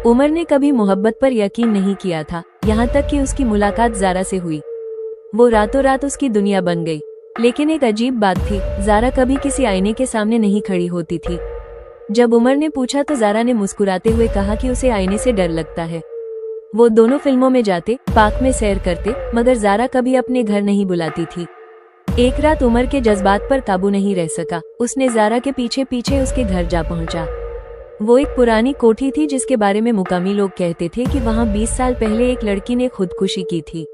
उमर ने कभी मोहब्बत पर यकीन नहीं किया था, यहाँ तक कि उसकी मुलाकात ज़ारा से हुई। वो रातों रात उसकी दुनिया बन गई। लेकिन एक अजीब बात थी, ज़ारा कभी किसी आईने के सामने नहीं खड़ी होती थी। जब उमर ने पूछा तो ज़ारा ने मुस्कुराते हुए कहा कि उसे आईने से डर लगता है। वो दोनों फिल्मों में जाते, पार्क में सैर करते, मगर ज़ारा कभी अपने घर नहीं बुलाती थी। एक रात उमर के जज्बात पर काबू नहीं रह सका। उसने ज़ारा के पीछे पीछे उसके घर जा पहुंचा। वो एक पुरानी कोठी थी जिसके बारे में मुकामी लोग कहते थे कि वहां 20 साल पहले एक लड़की ने खुदकुशी की थी।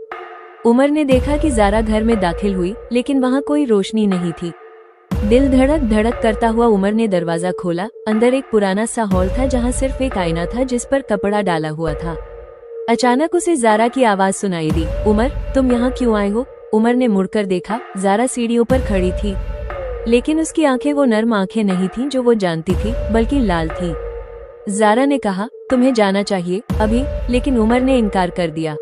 उमर ने देखा कि ज़ारा घर में दाखिल हुई, लेकिन वहां कोई रोशनी नहीं थी। दिल धड़क धड़क करता हुआ उमर ने दरवाजा खोला। अंदर एक पुराना सा हॉल था जहां सिर्फ एक आईना था जिस पर कपड़ा डाला हुआ था। अचानक उसे ज़ारा की आवाज सुनाई दी, उमर, तुम यहाँ क्यों आए हो? उमर ने मुड़कर देखा, ज़ारा सीढ़ियों पर खड़ी थी, लेकिन उसकी आंखें वो नर्म आंखें नहीं थीं जो वो जानती थी, बल्कि लाल थीं। ज़ारा ने कहा, तुम्हें जाना चाहिए अभी, लेकिन उमर ने इनकार कर दिया।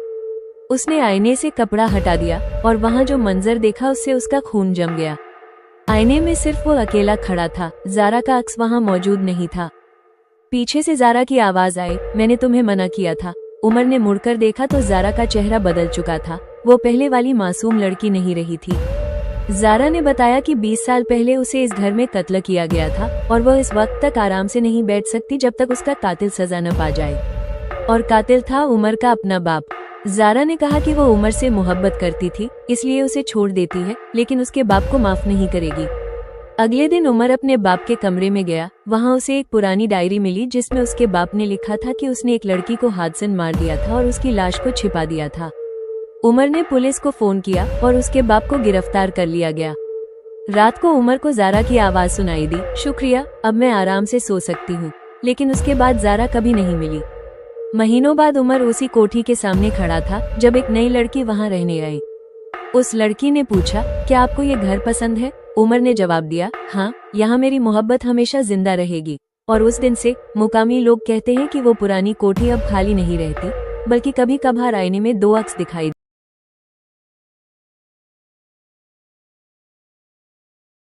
उसने आईने से कपड़ा हटा दिया और वहां जो मंजर देखा उससे उसका खून जम गया। आईने में सिर्फ वो अकेला खड़ा था, ज़ारा का अक्स वहां मौजूद नहीं था। पीछे से ज़ारा की आवाज आई, मैंने तुम्हें मना किया था। उमर ने मुड़कर देखा तो ज़ारा का चेहरा बदल चुका था। वो पहले वाली मासूम लड़की नहीं रही थी। ज़ारा ने बताया कि 20 साल पहले उसे इस घर में कत्ल किया गया था और वह इस वक्त तक आराम से नहीं बैठ सकती जब तक उसका कातिल सजा न पा जाए। और कातिल था उमर का अपना बाप। ज़ारा ने कहा कि वो उमर से मोहब्बत करती थी, इसलिए उसे छोड़ देती है, लेकिन उसके बाप को माफ नहीं करेगी। अगले दिन उमर अपने बाप के कमरे में गया। वहां उसे एक पुरानी डायरी मिली जिसमें उसके बाप ने लिखा था कि उसने एक लड़की को हाथ से मार दिया था और उसकी लाश को छिपा दिया था। उमर ने पुलिस को फोन किया और उसके बाप को गिरफ्तार कर लिया गया। रात को उमर को ज़ारा की आवाज सुनाई दी, शुक्रिया, अब मैं आराम से सो सकती हूँ। लेकिन उसके बाद ज़ारा कभी नहीं मिली। महीनों बाद उमर उसी कोठी के सामने खड़ा था जब एक नई लड़की वहां रहने आई। उस लड़की ने पूछा, क्या आपको ये घर पसंद है? उमर ने जवाब दिया, हाँ, यहाँ मेरी मोहब्बत हमेशा जिंदा रहेगी। और उस दिन से मुकामी लोग कहते हैं कि वो पुरानी कोठी अब खाली नहीं रहती, बल्कि कभी कभार आईने में 2 अक्स दिखाई